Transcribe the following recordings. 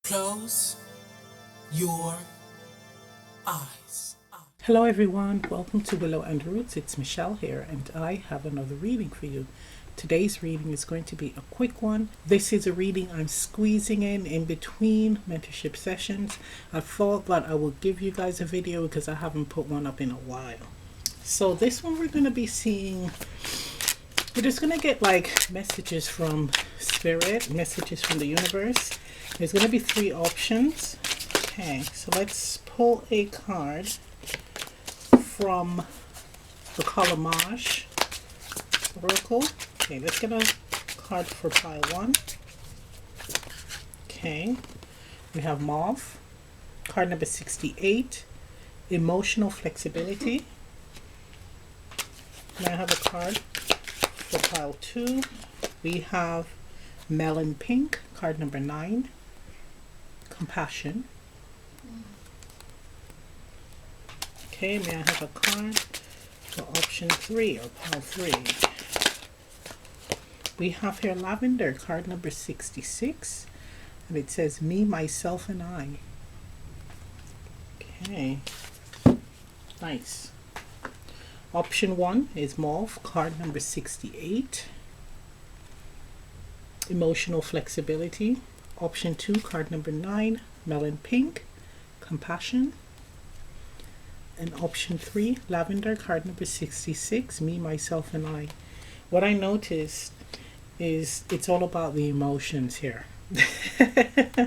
Close your eyes. Hello everyone, welcome to Willow and Roots. It's Michelle here and I have another reading for you. Today's reading is going to be a quick one. This is a reading I'm squeezing in between mentorship sessions. I thought that I will give you guys a video because I haven't put one up in a while. So this one we're going to be seeing, we're just going to get like messages from spirit, messages from the universe. There's going to be 3 options. Okay, so let's pull a card from the Colomage Oracle. Okay, let's get a card for pile 1. Okay, we have Mauve, card number 68, emotional flexibility. Now I have a card for pile 2. We have Melon Pink, card number 9, compassion. Okay, may I have a card for option 3 or pile 3? We have here Lavender, card number 66, and it says me, myself, and I. Okay, nice. Option 1 is Mauve, card number 68, emotional flexibility. Option 2, card number 9, Melon Pink, compassion. And option 3, Lavender, card number 66, me, myself, and I. What I noticed is it's all about the emotions here.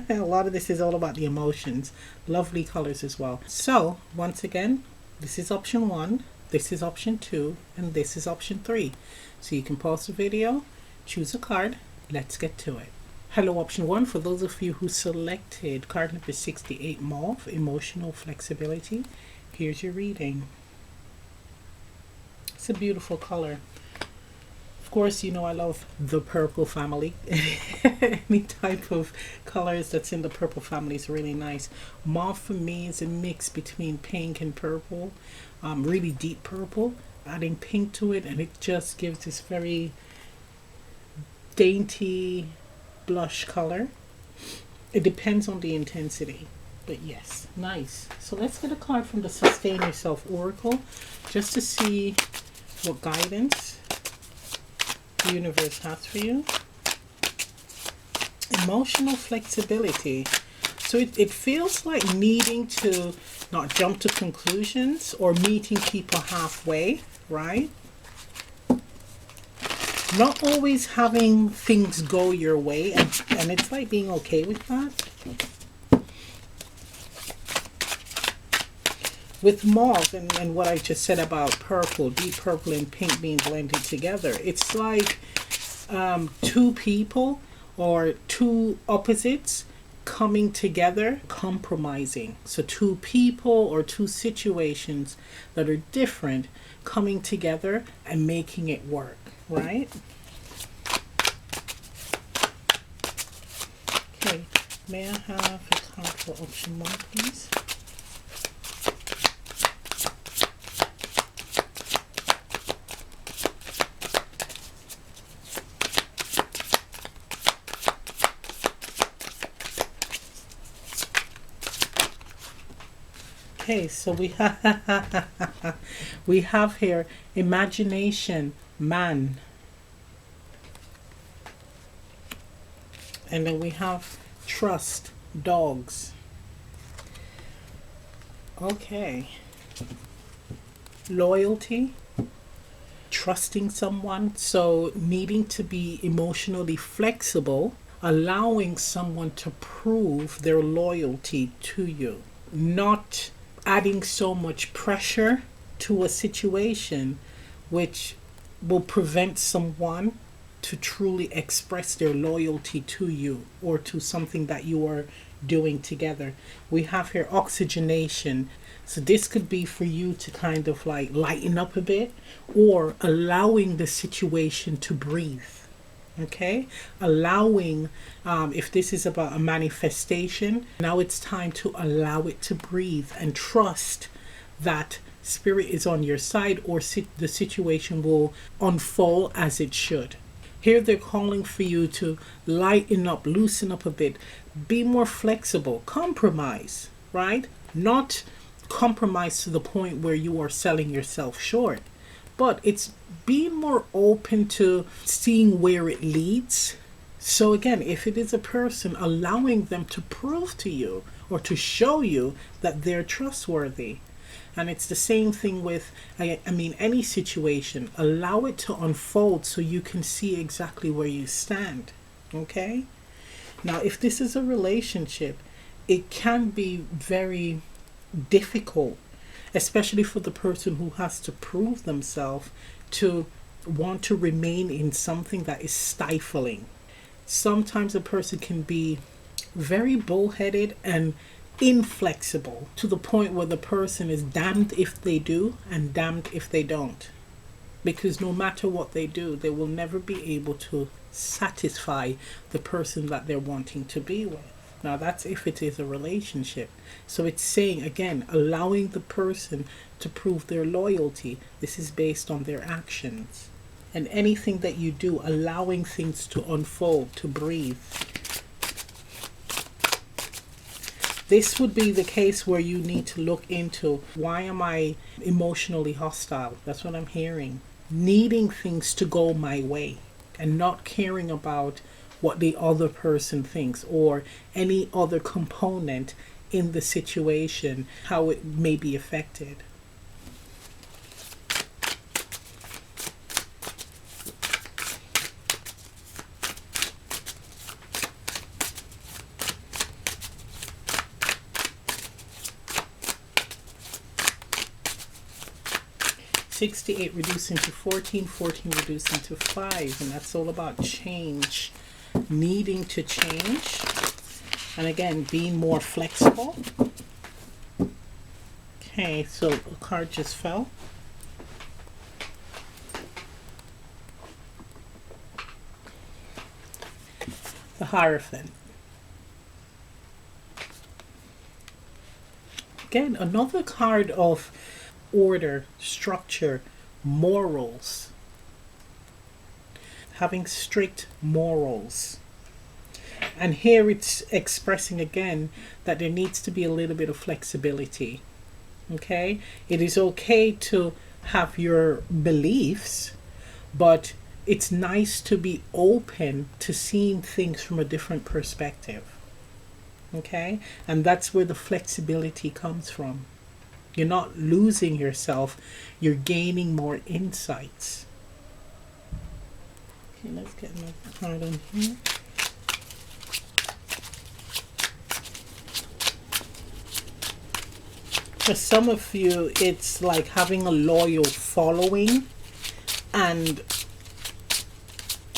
A lot of this is all about the emotions. Lovely colors as well. So once again, this is option 1, this is option 2, and this is option 3. So you can pause the video, choose a card, let's get to it. Hello, option 1, for those of you who selected card number 68, Mauve, emotional flexibility. Here's your reading. It's a beautiful color. Of course, you know I love the purple family. Any type of colors that's in the purple family is really nice. Mauve for me is a mix between pink and purple, really deep purple. Adding pink to it and it just gives this very dainty blush color. It depends on the intensity. But yes, nice. So let's get a card from the Sustain Yourself Oracle just to see what guidance the universe has for you. Emotional flexibility. So it feels like needing to not jump to conclusions or meeting people halfway, right? Not always having things go your way, and it's like being okay with that. With Mauve and what I just said about purple, deep purple and pink being blended together, it's like 2 people or 2 opposites coming together, compromising. So 2 people or 2 situations that are different coming together and making it work, right? Okay, may I have a card for option 1, please? Okay, so we have here imagination, man. And then we have trust, dogs. Okay. Loyalty, trusting someone. So needing to be emotionally flexible, allowing someone to prove their loyalty to you. Not adding so much pressure to a situation which will prevent someone to truly express their loyalty to you or to something that you are doing together. We have here oxygenation. So this could be for you to kind of like lighten up a bit or allowing the situation to breathe. Okay, allowing, if this is about a manifestation, now it's time to allow it to breathe and trust that spirit is on your side, or the situation will unfold as it should. Here they're calling for you to lighten up, loosen up a bit, be more flexible, compromise, right? Not compromise to the point where you are selling yourself short, but it's being more open to seeing where it leads. So again, if it is a person, allowing them to prove to you or to show you that they're trustworthy. And it's the same thing with, I mean, any situation. Allow it to unfold so you can see exactly where you stand. Okay? Now, if this is a relationship, it can be very difficult, especially for the person who has to prove themselves, to want to remain in something that is stifling. Sometimes a person can be very bullheaded and inflexible to the point where the person is damned if they do and damned if they don't. Because no matter what they do, they will never be able to satisfy the person that they're wanting to be with. Now, that's if it is a relationship. So it's saying, again, allowing the person to prove their loyalty. This is based on their actions. And anything that you do, allowing things to unfold, to breathe. This would be the case where you need to look into, why am I emotionally hostile? That's what I'm hearing. Needing things to go my way and not caring about what the other person thinks or any other component in the situation, how it may be affected. $68 reducing to 14, 14 reducing to 5, and that's all about change, needing to change, and again, being more flexible. Okay, so a card just fell. The Hierophant. Again, another card of order, structure, morals. Having strict morals. And here it's expressing again that there needs to be a little bit of flexibility. Okay? It is okay to have your beliefs, but it's nice to be open to seeing things from a different perspective. Okay? And that's where the flexibility comes from. You're not losing yourself, you're gaining more insights. Okay, let's get another card on here. For some of you, it's like having a loyal following, and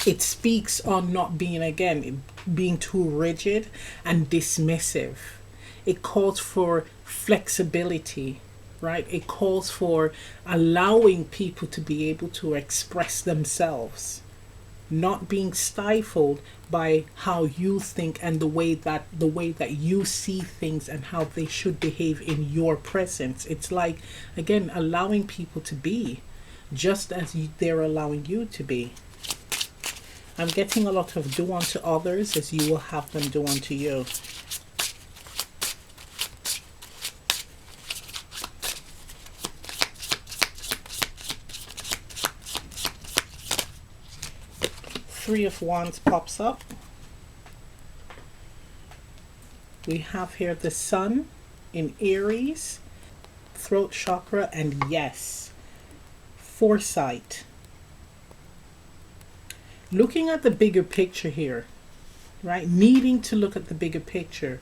it speaks on not being, again, being too rigid and dismissive. It calls for flexibility, right? It calls for allowing people to be able to express themselves, not being stifled by how you think and the way that you see things and how they should behave in your presence. It's like, again, allowing people to be just as they're allowing you to be. I'm getting a lot of do unto others as you will have them do unto you. Three of Wands pops up. We have here the Sun in Aries, throat chakra, and yes, foresight. Looking at the bigger picture here, right? Needing to look at the bigger picture.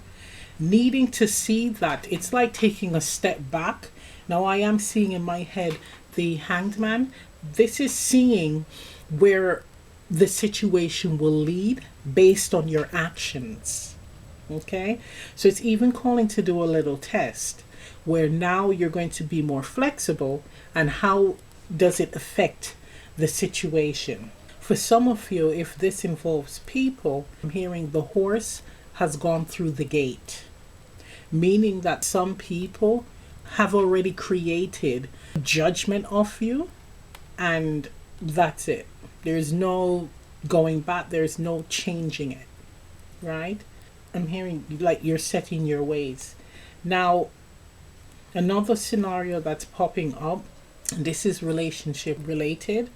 Needing to see that it's like taking a step back. Now I am seeing in my head the Hanged Man. This is seeing where the situation will lead based on your actions. Okay? So it's even calling to do a little test where now you're going to be more flexible, and how does it affect the situation? For some of you, if this involves people, I'm hearing the horse has gone through the gate, meaning that some people have already created judgment of you, and that's it. There's no going back. There's no changing it, right? I'm hearing like you're setting your ways. Now, another scenario that's popping up, and this is relationship related,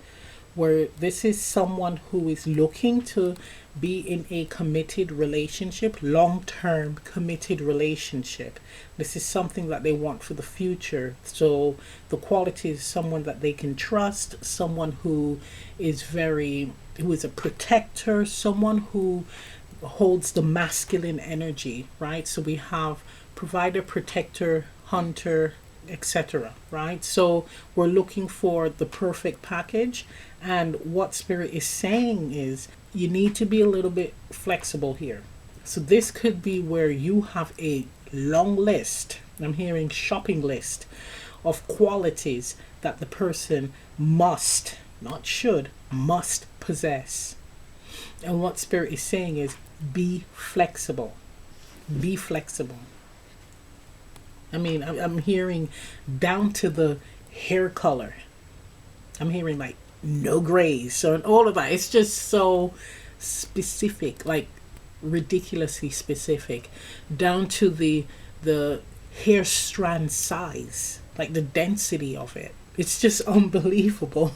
where this is someone who is looking to be in a committed relationship, long-term committed relationship. This is something that they want for the future. So the quality is someone that they can trust, someone who is a protector, someone who holds the masculine energy, right? So we have provider, protector, hunter, etc., right? So we're looking for the perfect package, and what spirit is saying is you need to be a little bit flexible here. So this could be where you have a long list, I'm hearing shopping list, of qualities that the person must, not should, must possess. And what spirit is saying is be flexible. Be flexible. I mean, I'm hearing down to the hair color. I'm hearing like no grays. So, and all of that. It's just so specific, like ridiculously specific. Down to the hair strand size, like the density of it. It's just unbelievable.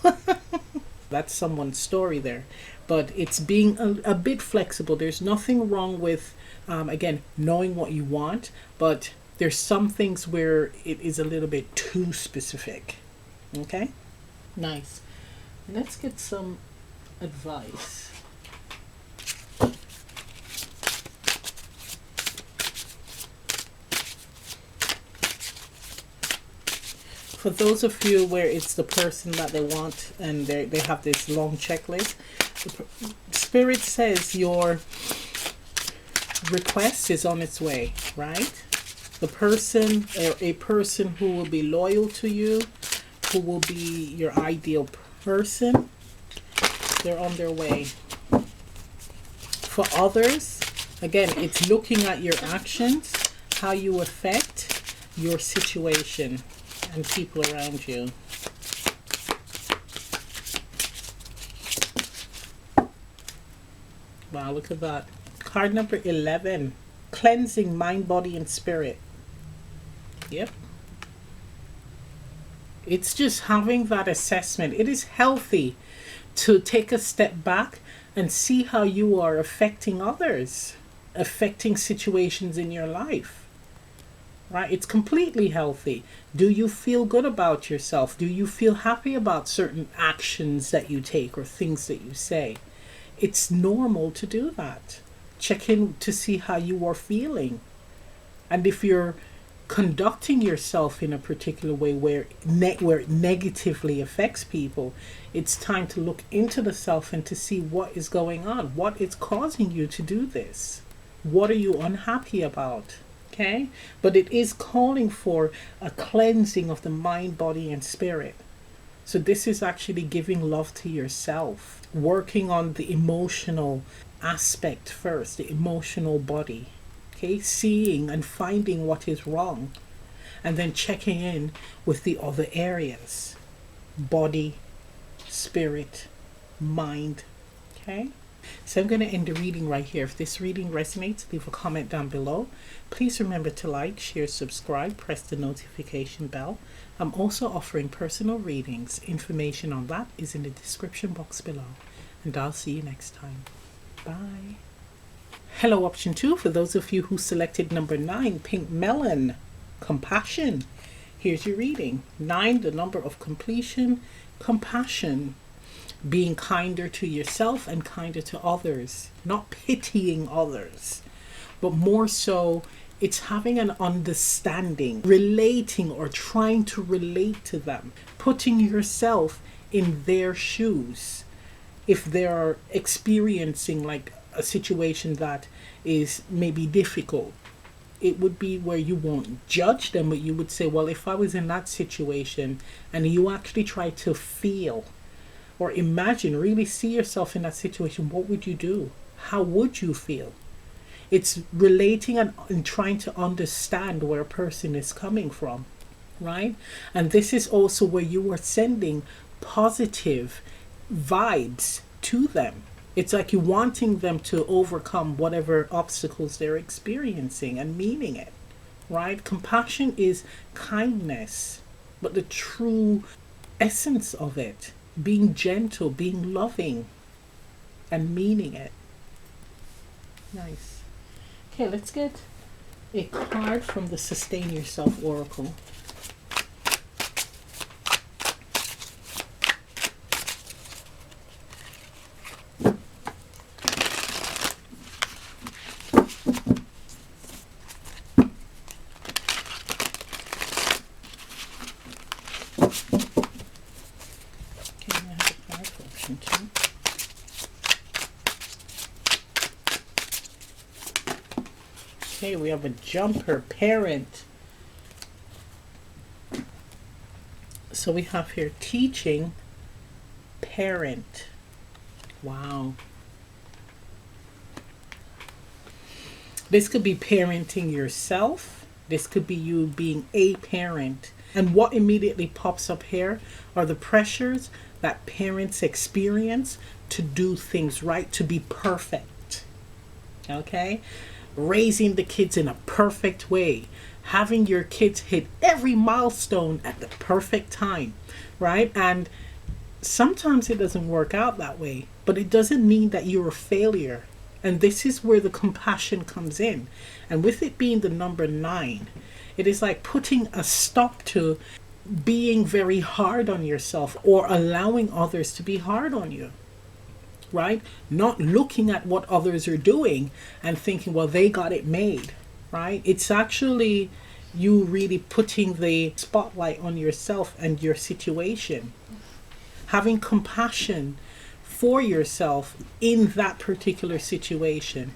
That's someone's story there. But it's being a bit flexible. There's nothing wrong with, again, knowing what you want, but there's some things where it is a little bit too specific. Okay? Nice. Let's get some advice. For those of you where it's the person that they want and they have this long checklist, Spirit says your request is on its way, right? The person, or a person who will be loyal to you, who will be your ideal person, they're on their way. For others, again, it's looking at your actions, how you affect your situation and people around you. Wow, look at that. Card number 11, cleansing mind, body, and spirit. Yep. It's just having that assessment. It is healthy to take a step back and see how you are affecting others, affecting situations in your life. Right? It's completely healthy. Do you feel good about yourself? Do you feel happy about certain actions that you take or things that you say? It's normal to do that. Check in to see how you are feeling. And if you're conducting yourself in a particular way where it negatively affects people, it's time to look into the self and to see what is going on. What is causing you to do this? What are you unhappy about? Okay? But it is calling for a cleansing of the mind, body, and spirit. So this is actually giving love to yourself, working on the emotional aspect first, the emotional body. Okay, seeing and finding what is wrong, and then checking in with the other areas: body, spirit, mind. Okay, so I'm going to end the reading right here. If this reading resonates, leave a comment down below. Please remember to like, share, subscribe, press the notification bell. I'm also offering personal readings. Information on that is in the description box below, and I'll see you next time. Bye. Hello, option 2, for those of you who selected number 9, Pink Melon, Compassion. Here's your reading. 9, the number of completion, compassion, being kinder to yourself and kinder to others, not pitying others, but more so it's having an understanding, relating or trying to relate to them, putting yourself in their shoes. If they're experiencing like a situation that is maybe difficult, it would be where you won't judge them, but you would say, well, if I was in that situation, and you actually try to feel or imagine, really see yourself in that situation, what would you do? How would you feel? It's relating and trying to understand where a person is coming from, right? And this is also where you are sending positive vibes to them. It's like you wanting them to overcome whatever obstacles they're experiencing and meaning it, right? Compassion is kindness, but the true essence of it, being gentle, being loving, and meaning it. Nice. Okay, let's get a card from the Sustain Yourself Oracle. Okay, we have a jumper, parent. So we have here teaching, parent. Wow. This could be parenting yourself. This could be you being a parent. And what immediately pops up here are the pressures that parents experience to do things right, to be perfect. Okay? Raising the kids in a perfect way, having your kids hit every milestone at the perfect time, right? And sometimes it doesn't work out that way, but it doesn't mean that you're a failure. And this is where the compassion comes in. And with it being the number 9, it is like putting a stop to being very hard on yourself or allowing others to be hard on you. Right? Not looking at what others are doing and thinking, well, they got it made, right? It's actually you really putting the spotlight on yourself and your situation. Having compassion for yourself in that particular situation.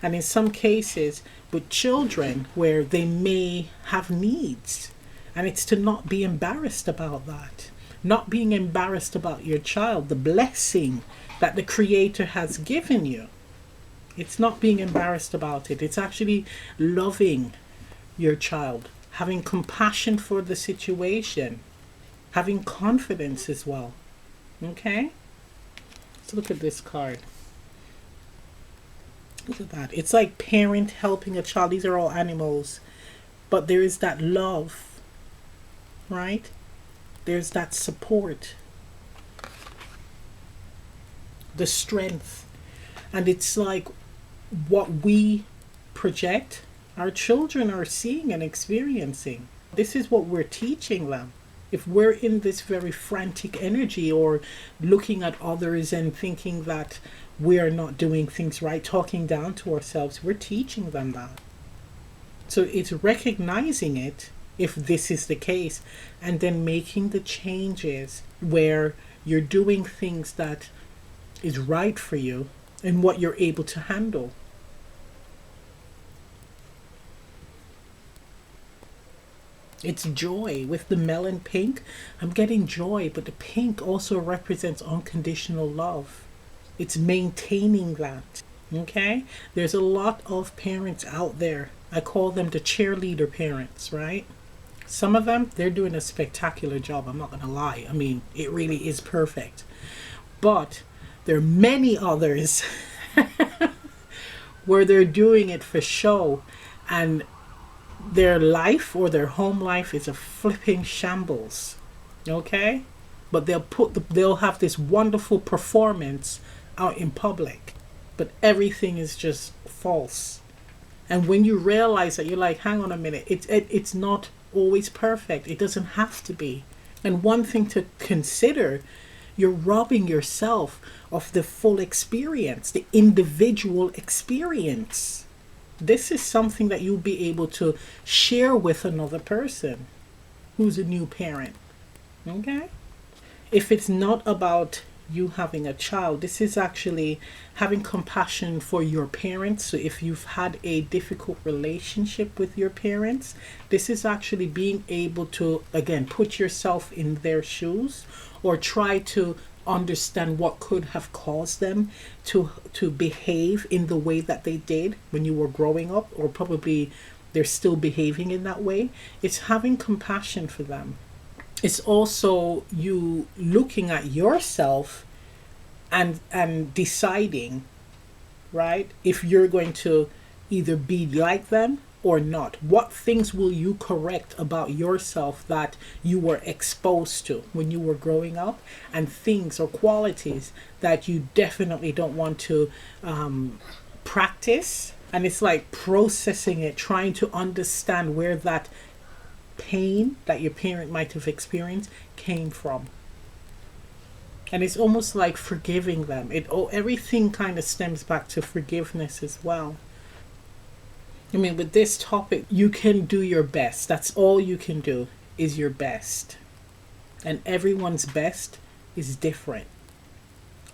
And in some cases, with children where they may have needs, and it's to not be embarrassed about that. Not being embarrassed about your child, the blessing that the Creator has given you. It's not being embarrassed about it. It's actually loving your child, having compassion for the situation, having confidence as well. Okay? Let's look at this card. Look at that. It's like parent helping a child. These are all animals. But there is that love, right? There's that support, the strength. And it's like what we project, our children are seeing and experiencing. This is what we're teaching them. If we're in this very frantic energy or looking at others and thinking that we are not doing things right, talking down to ourselves, we're teaching them that. So it's recognizing it, if this is the case, and then making the changes where you're doing things that is right for you and what you're able to handle. It's joy. With the melon pink, I'm getting joy, but the pink also represents unconditional love. It's maintaining that. Okay? There's a lot of parents out there. I call them the cheerleader parents, right? Some of them, they're doing a spectacular job. I'm not going to lie. I mean, it really is perfect. But there are many others where they're doing it for show, and their life or their home life is a flipping shambles. Okay? But they'll have this wonderful performance out in public, but everything is just false. And when you realize that, you're like, hang on a minute, it's not always perfect. It doesn't have to be. And one thing to consider, you're robbing yourself of the full experience, the individual experience. This is something that you'll be able to share with another person who's a new parent. Okay? If it's not about you having a child, this is actually having compassion for your parents. So if you've had a difficult relationship with your parents, this is actually being able to, again, put yourself in their shoes or try to understand what could have caused them to behave in the way that they did when you were growing up, or probably they're still behaving in that way. It's having compassion for them. It's also you looking at yourself and deciding, right, if you're going to either be like them or not. What things will you correct about yourself that you were exposed to when you were growing up, and things or qualities that you definitely don't want to practice? And it's like processing it, trying to understand where that pain that your parent might have experienced came from. And it's almost like forgiving them. Everything kind of stems back to forgiveness as well. I mean, with this topic, you can do your best. That's all you can do, is your best. And everyone's best is different.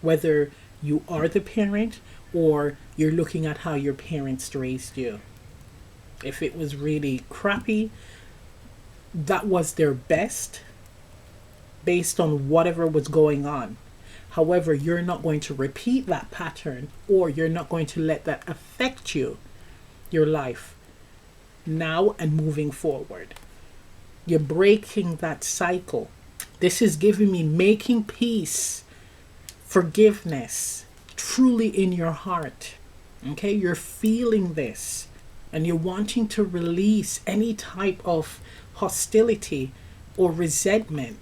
Whether you are the parent or you're looking at how your parents raised you. If it was really crappy, that was their best based on whatever was going on. However, you're not going to repeat that pattern, or you're not going to let that affect you, your life, now and moving forward. You're breaking that cycle. This is giving me making peace, forgiveness, truly in your heart. Okay, you're feeling this and you're wanting to release any type of hostility or resentment.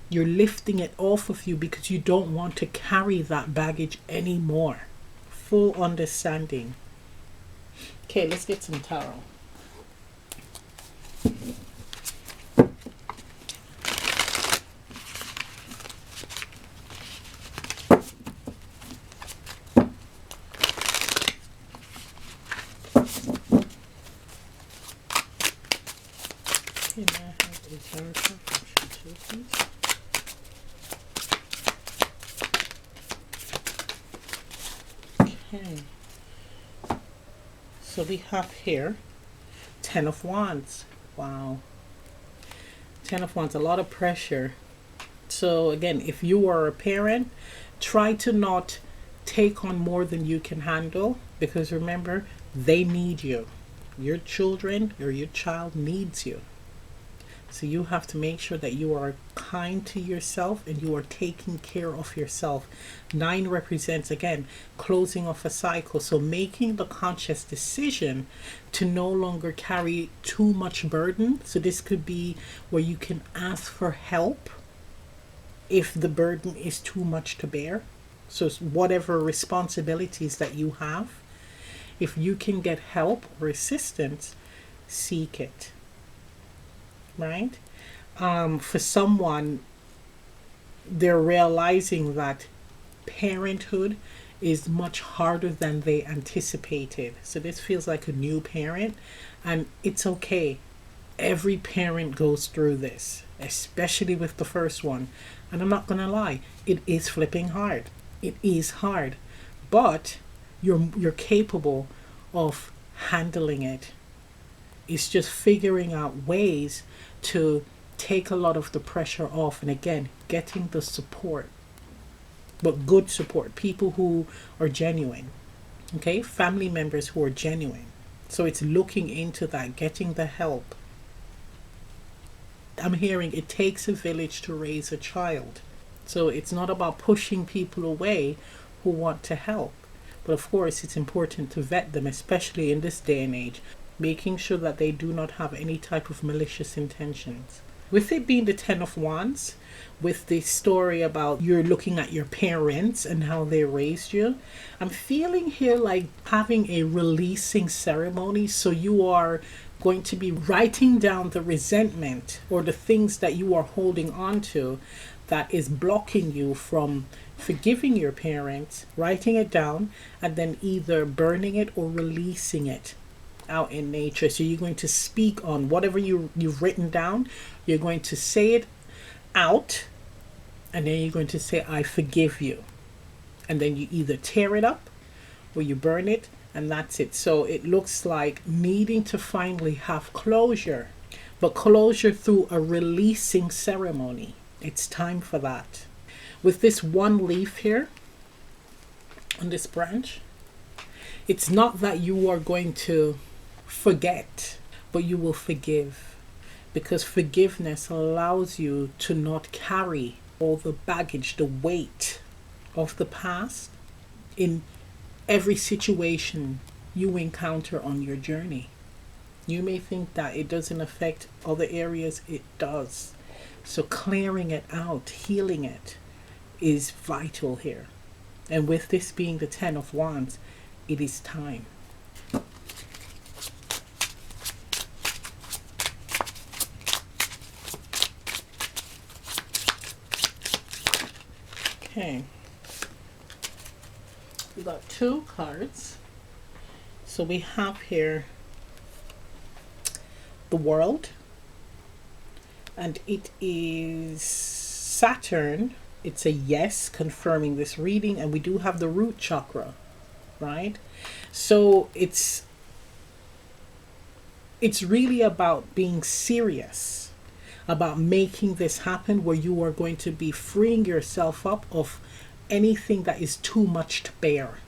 You're lifting it off of you because you don't want to carry that baggage anymore. Full understanding. Okay, let's get some tarot. Can I have a tarot card option too, please? Okay. So we have here Ten of Wands. Wow. Ten of Wands, a lot of pressure. So again, if you are a parent, try to not take on more than you can handle, because remember, they need you. Your children or your child needs you. So you have to make sure that you are kind to yourself and you are taking care of yourself. 9 represents, again, closing off a cycle. So making the conscious decision to no longer carry too much burden. So this could be where you can ask for help if the burden is too much to bear. So whatever responsibilities that you have, if you can get help or assistance, seek it. Right? For someone, they're realizing that parenthood is much harder than they anticipated. So this feels like a new parent, and it's okay. Every parent goes through this, especially with the first one. And I'm not gonna lie, it is flipping hard. It is hard, but you're capable of handling it. It's just figuring out ways to take a lot of the pressure off, and again, getting the support, but good support, people who are genuine. Okay, family members who are genuine. So it's looking into that, getting the help. I'm hearing it takes a village to raise a child. So it's not about pushing people away who want to help, but of course it's important to vet them, especially in this day and age, making sure that they do not have any type of malicious intentions. With it being the Ten of Wands, with the story about you're looking at your parents and how they raised you, I'm feeling here like having a releasing ceremony. So you are going to be writing down the resentment or the things that you are holding on to that is blocking you from forgiving your parents, writing it down, and then either burning it or releasing it out in nature. So you're going to speak on whatever you've written down. You're going to say it out, and then you're going to say, I forgive you. And then you either tear it up or you burn it, and that's it. So it looks like needing to finally have closure, but closure through a releasing ceremony. It's time for that. With this one leaf here on this branch, it's not that you are going to forget, but you will forgive, because forgiveness allows you to not carry all the baggage, the weight of the past in every situation you encounter on your journey. You may think that it doesn't affect other areas, it does. So clearing it out, healing it, is vital here. And with this being the Ten of Wands, it is time. Okay. We got 2 cards. So we have here the World, and it is Saturn. It's a yes, confirming this reading, and we do have the root chakra, right? So it's really about being serious about making this happen, where you are going to be freeing yourself up of anything that is too much to bear,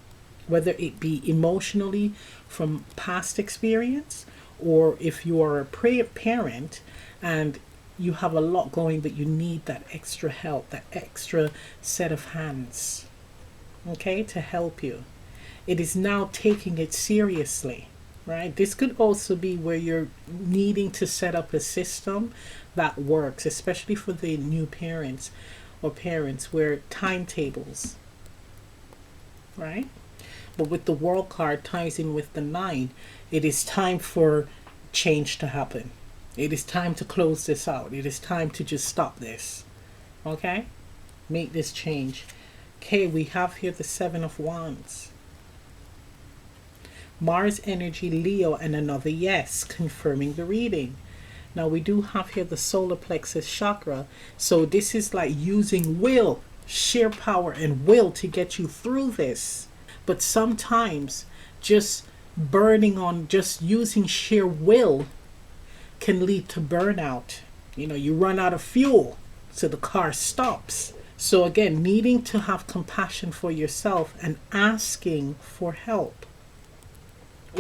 whether it be emotionally from past experience, or if you are a parent and you have a lot going, but you need that extra help, that extra set of hands, okay, to help you. It is now taking it seriously, right? This could also be where you're needing to set up a system that works, especially for the new parents or parents, where timetables, right? But with the World card ties in with the 9, it is time for change to happen. It is time to close this out. It is time to just stop this. Okay? Make this change. Okay, we have here the 7 of Wands. Mars energy, Leo, and another yes, confirming the reading. Now we do have here the solar plexus chakra. So this is like using will, sheer power and will to get you through this. But sometimes just burning on just using sheer will can lead to burnout. You know, you run out of fuel, so the car stops. So again, needing to have compassion for yourself and asking for help.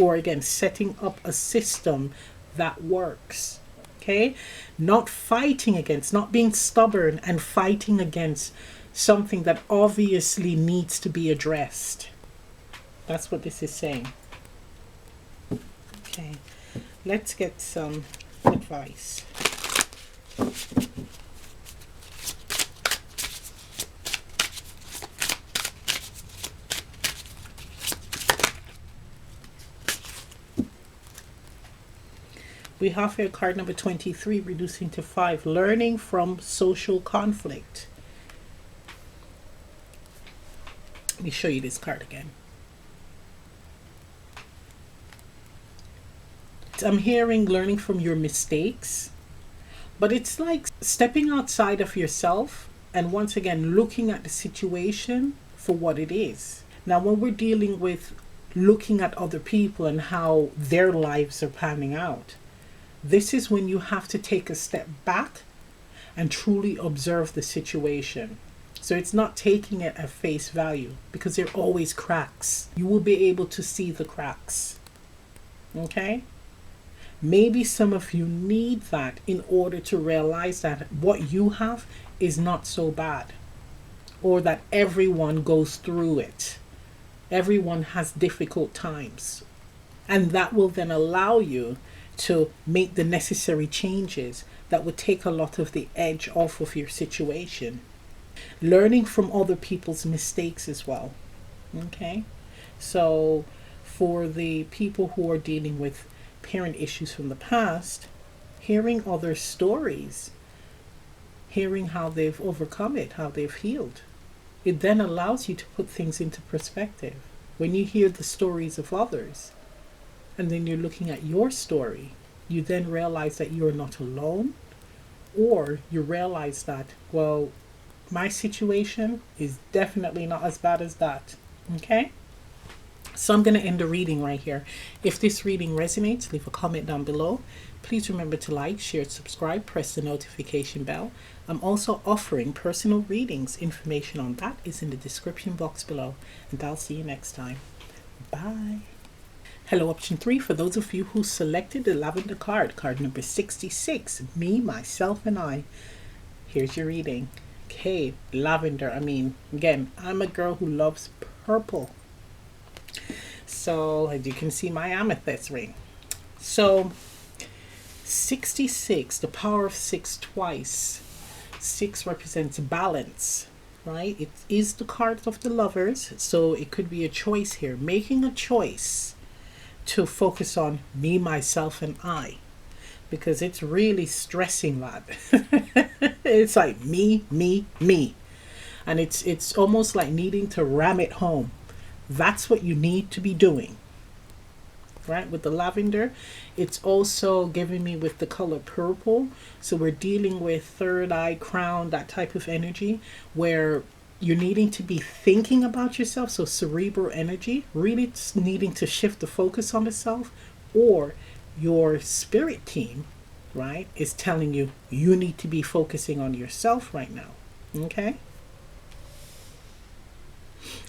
Or again, setting up a system that works. Okay? Not fighting against, not being stubborn and fighting against something that obviously needs to be addressed. That's what this is saying. Okay, let's get some advice. We have here card number 23, reducing to 5, learning from social conflict. Let me show you this card again. I'm hearing learning from your mistakes, but it's like stepping outside of yourself and once again looking at the situation for what it is. Now, when we're dealing with looking at other people and how their lives are panning out, this is when you have to take a step back and truly observe the situation. So it's not taking it at face value, because there are always cracks. You will be able to see the cracks. Okay? Maybe some of you need that in order to realize that what you have is not so bad, or that everyone goes through it. Everyone has difficult times. And that will then allow you to make the necessary changes that would take a lot of the edge off of your situation. Learning from other people's mistakes as well. Okay? So for the people who are dealing with parent issues from the past, hearing other stories, hearing how they've overcome it, how they've healed, it then allows you to put things into perspective. When you hear the stories of others, and then you're looking at your story, you then realize that you're not alone, or you realize that, well, my situation is definitely not as bad as that. Okay? So I'm going to end the reading right here. If this reading resonates, leave a comment down below. Please remember to like, share, subscribe, press the notification bell. I'm also offering personal readings. Information on that is in the description box below. And I'll see you next time. Bye. Hello, option 3. For those of you who selected the Lavender card, card number 66, me, myself, and I. Here's your reading. Okay, lavender. I mean, again, I'm a girl who loves purple. So, as you can see, my amethyst ring. So, 66, the power of 6 twice. 6 represents balance, right? It is the card of the lovers. So, it could be a choice here. Making a choice to focus on me, myself, and I. Because it's really stressing that. It's like me, me, me. And it's almost like needing to ram it home. That's what you need to be doing. Right? With the lavender, it's also giving me with the color purple. So we're dealing with third eye, crown, that type of energy where you're needing to be thinking about yourself. So cerebral energy, really needing to shift the focus on the self, or your spirit team, right, is telling you you need to be focusing on yourself right now. Okay?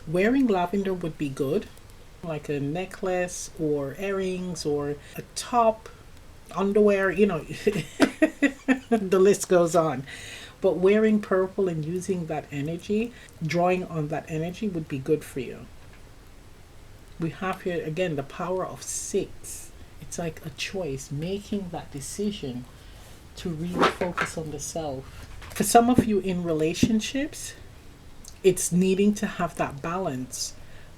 Wearing lavender would be good, like a necklace or earrings or a top, underwear, you know, the list goes on. But wearing purple and using that energy, drawing on that energy would be good for you. We have here again the power of 6. It's like a choice, making that decision to really focus on the self. For some of you in relationships, it's needing to have that balance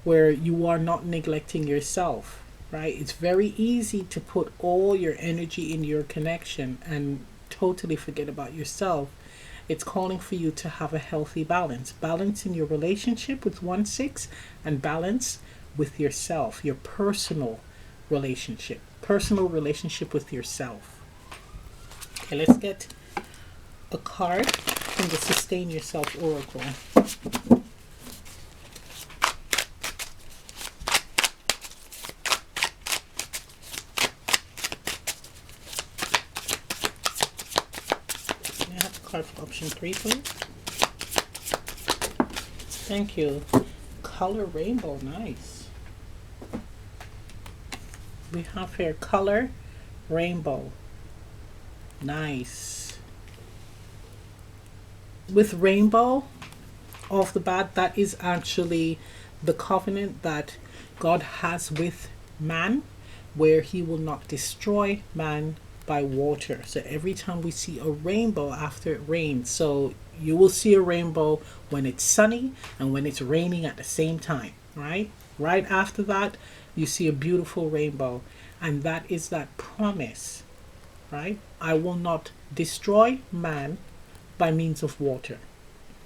where you are not neglecting yourself, right? It's very easy to put all your energy in your connection and totally forget about yourself. It's calling for you to have a healthy balance. Balance in your relationship with 1/6 and balance with yourself, your personal relationship with yourself. Okay, let's get a card from the Sustain Yourself Oracle. May I have a card for option 3, please? Thank you. Color rainbow, nice. We have here color rainbow. Nice. With rainbow off the bat, that is actually the covenant that God has with man, where he will not destroy man by water. So every time we see a rainbow after it rains, so you will see a rainbow when it's sunny and when it's raining at the same time, right? Right after that, you see a beautiful rainbow, and that is that promise, right? I will not destroy man by means of water.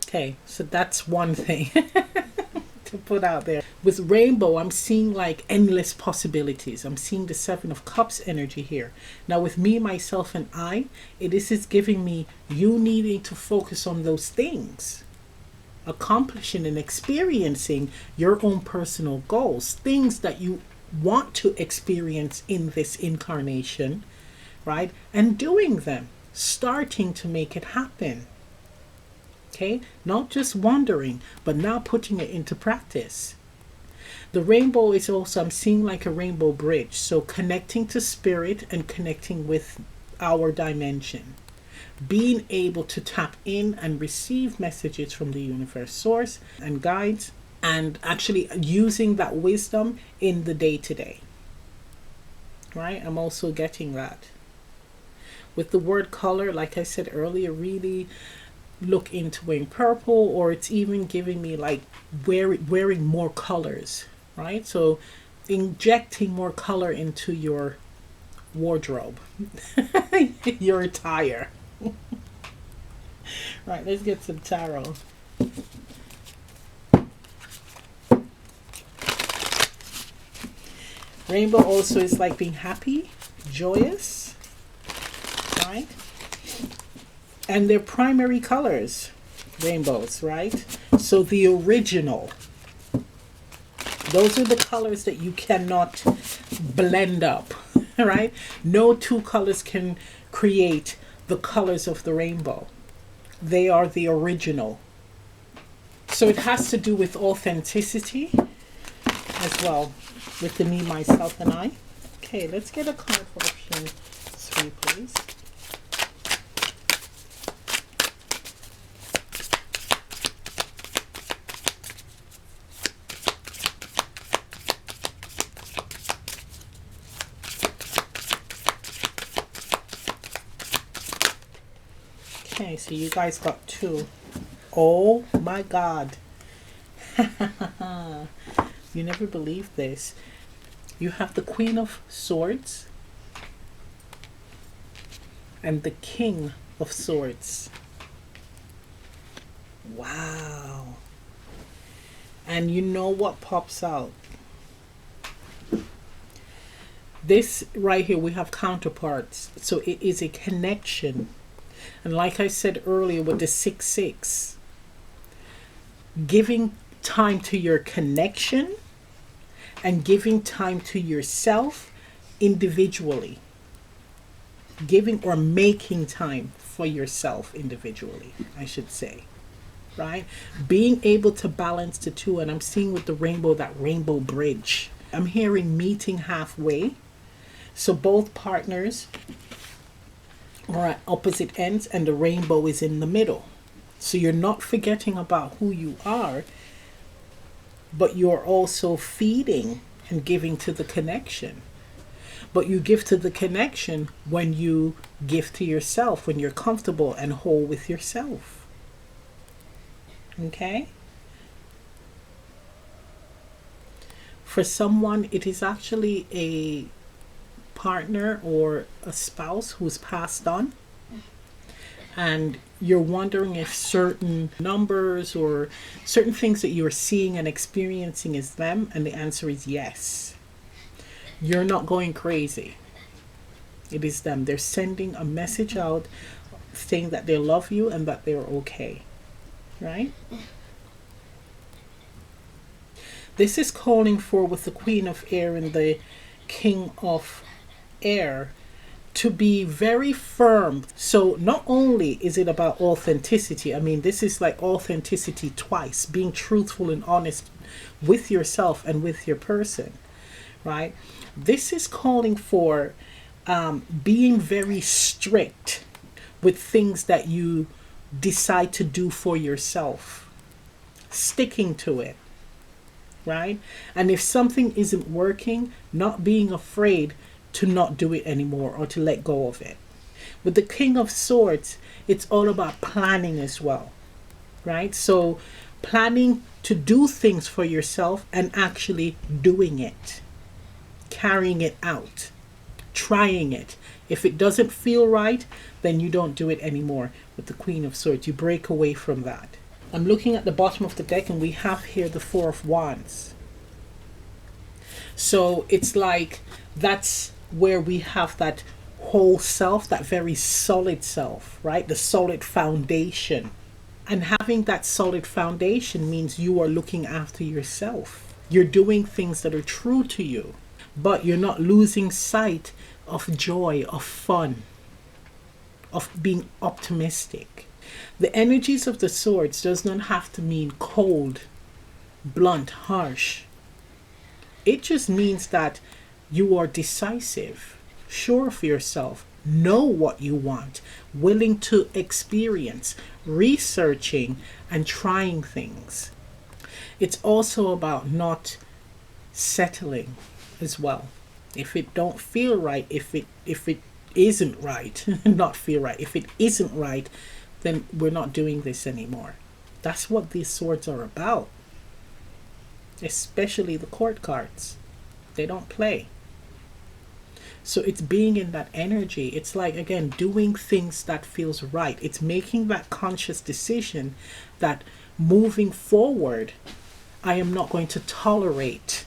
Okay, so that's one thing to put out there. With rainbow, I'm seeing like endless possibilities. I'm seeing the 7 of Cups energy here. Now with me, myself, and I, this is giving me you needing to focus on those things. Accomplishing and experiencing your own personal goals. Things that you want to experience in this incarnation, right? And doing them. Starting to make it happen. Okay? Not just wondering, but now putting it into practice. The rainbow is also, I'm seeing like a rainbow bridge. So connecting to spirit and connecting with our dimension. Being able to tap in and receive messages from the universe source and guides, and actually using that wisdom in the day-to-day. Right? I'm also getting that. With the word color, like I said earlier, really look into wearing purple, or it's even giving me like wearing more colors, right? So injecting more color into your wardrobe, your attire. Right, let's get some tarot. Rainbow also is like being happy, joyous, right? And their primary colors, rainbows, right? So the original. Those are the colors that you cannot blend up, right? No two colors can create the colors of the rainbow. They are the original. So it has to do with authenticity as well, with the me, myself, and I. Okay, let's get a card for option 3, please. Okay, so you guys got 2. Oh my God. You never believe this. You have the Queen of Swords and the King of Swords. Wow. And you know what pops out? This right here, we have counterparts. So it is a connection. And like I said earlier with the 6-6, giving time to your connection and giving time to yourself individually. Giving or making time for yourself individually, I should say. Right? Being able to balance the two. And I'm seeing with the rainbow, that rainbow bridge. I'm hearing meeting halfway. So both partners are at opposite ends and the rainbow is in the middle. So you're not forgetting about who you are, but you're also feeding and giving to the connection. But you give to the connection when you give to yourself, when you're comfortable and whole with yourself. Okay? For someone, it is actually a partner or a spouse who's passed on. And you're wondering if certain numbers or certain things that you're seeing and experiencing is them. And the answer is yes. You're not going crazy. It is them. They're sending a message out saying that they love you and that they're okay. Right? This is calling for, with the Queen of Air and the King of Air, to be very firm. So not only is it about authenticity, I mean, this is like authenticity twice, being truthful and honest with yourself and with your person, right? This is calling for being very strict with things that you decide to do for yourself, sticking to it, right? And if something isn't working, not being afraid to not do it anymore or to let go of it. With the King of Swords, it's all about planning as well, right? So planning to do things for yourself and actually doing it, carrying it out, trying it. If it doesn't feel right, then you don't do it anymore. With the Queen of Swords, you break away from that. I'm looking at the bottom of the deck and we have here the 4 of Wands. So it's like that's where we have that whole self, that very solid self, right? The solid foundation. And having that solid foundation means you are looking after yourself. You're doing things that are true to you, but you're not losing sight of joy, of fun, of being optimistic. The energies of the swords does not have to mean cold, blunt, harsh. It just means that you are decisive, sure of yourself, know what you want, willing to experience, researching and trying things. It's also about not settling as well. If it don't feel right, if it isn't right, not feel right, if it isn't right, then we're not doing this anymore. That's what these swords are about. Especially the court cards. They don't play. So it's being in that energy. It's like, again, doing things that feels right. It's making that conscious decision that moving forward, I am not going to tolerate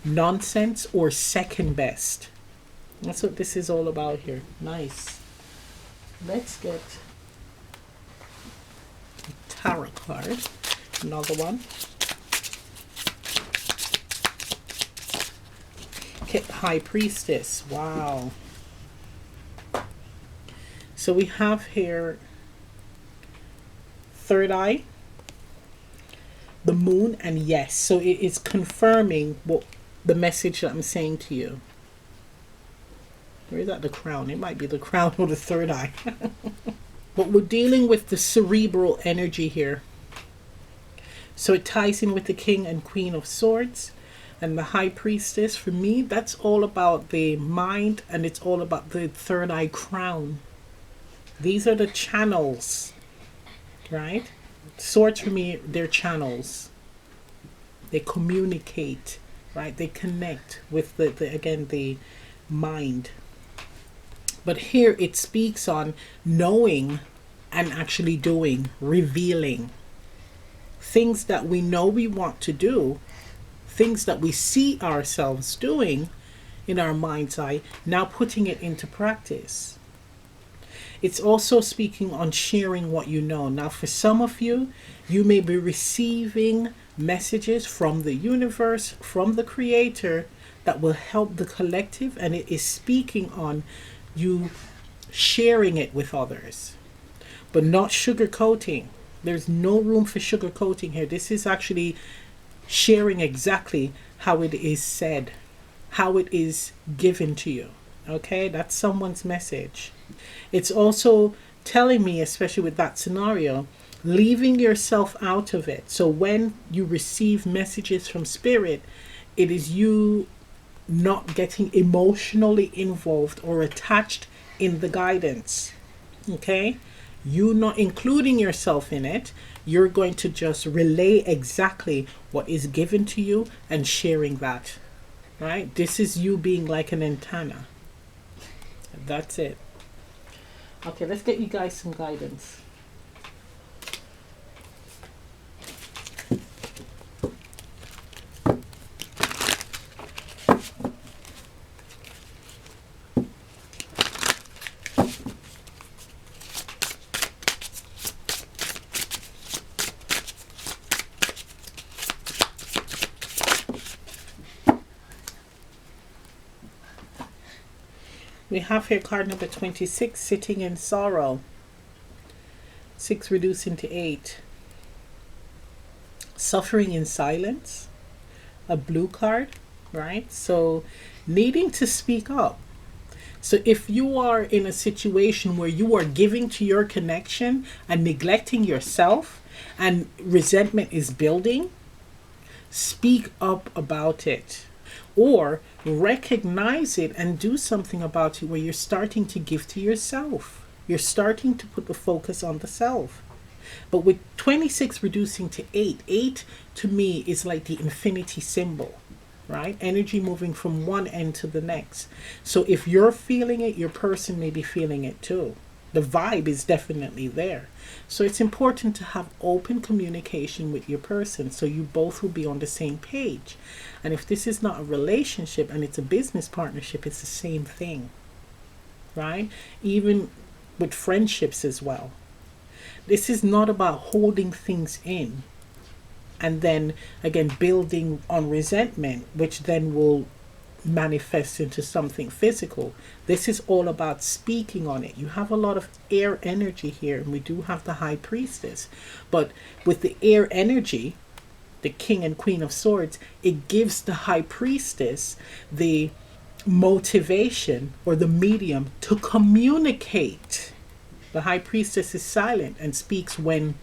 nonsense or second best. That's what this is all about here. Nice. Let's get a tarot card. Another one. High Priestess. Wow. So we have here third eye, the moon, and yes. So it is confirming what the message that I'm saying to you. Or is that the crown? It might be the crown or the third eye. But we're dealing with the cerebral energy here. So it ties in with the King and Queen of Swords. And the High Priestess, for me, that's all about the mind, and it's all about the third eye crown. These are the channels, right? Swords for me, they're channels. They communicate, right? They connect with the mind. But here it speaks on knowing and actually doing, revealing things that we know we want to do, things that we see ourselves doing in our mind's eye, now putting it into practice. It's also speaking on sharing what you know. Now, for some of you, you may be receiving messages from the universe, from the creator, that will help the collective, and it is speaking on you sharing it with others, but not sugarcoating. There's no room for sugarcoating here. This is actually sharing exactly how it is said, how it is given to you. Okay, that's someone's message. It's also telling me, especially with that scenario, leaving yourself out of it. So when you receive messages from spirit, it is you not getting emotionally involved or attached in the guidance. Okay, you not including yourself in it. You're going to just relay exactly what is given to you and sharing that, right? This is you being like an antenna. That's it. Okay, let's get you guys some guidance. We have here card number 26, sitting in sorrow. 6 reducing to 8. Suffering in silence. A blue card, right? So needing to speak up. So if you are in a situation where you are giving to your connection and neglecting yourself and resentment is building, speak up about it. Or recognize it and do something about it where you're starting to give to yourself. You're starting to put the focus on the self. But with 26 reducing to 8, 8 to me is like the infinity symbol, right? Energy moving from one end to the next. So if you're feeling it, your person may be feeling it too. The vibe is definitely there. So it's important to have open communication with your person so you both will be on the same page. And if this is not a relationship and it's a business partnership, it's the same thing, right? Even with friendships as well. This is not about holding things in and then again building on resentment, which then will manifest into something physical. This is all about speaking on it. You have a lot of air energy here, and we do have the high priestess, but with the air energy, the king and queen of swords, it gives the high priestess the motivation or the medium to communicate. The high priestess is silent and speaks when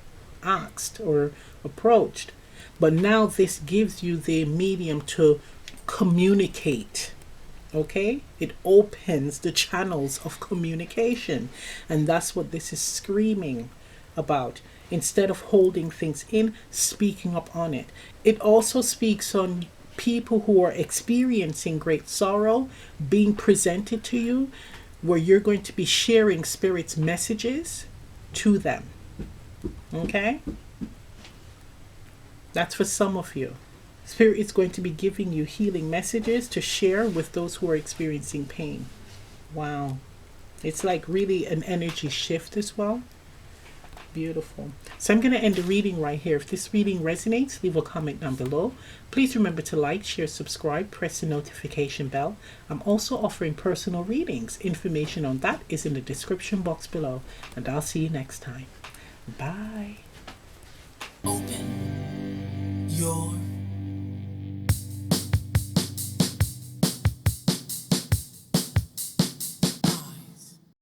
asked or approached, but now this gives you the medium to communicate. Okay, it opens the channels of communication, and that's what this is screaming about. Instead of holding things in, speaking up on it. It also speaks on people who are experiencing great sorrow being presented to you, where you're going to be sharing spirit's messages to them. Okay, that's for some of you. Spirit is going to be giving you healing messages to share with those who are experiencing pain. Wow. It's like really an energy shift as well. Beautiful. So I'm going to end the reading right here. If this reading resonates, leave a comment down below. Please remember to like, share, subscribe, press the notification bell. I'm also offering personal readings. Information on that is in the description box below. And I'll see you next time. Bye.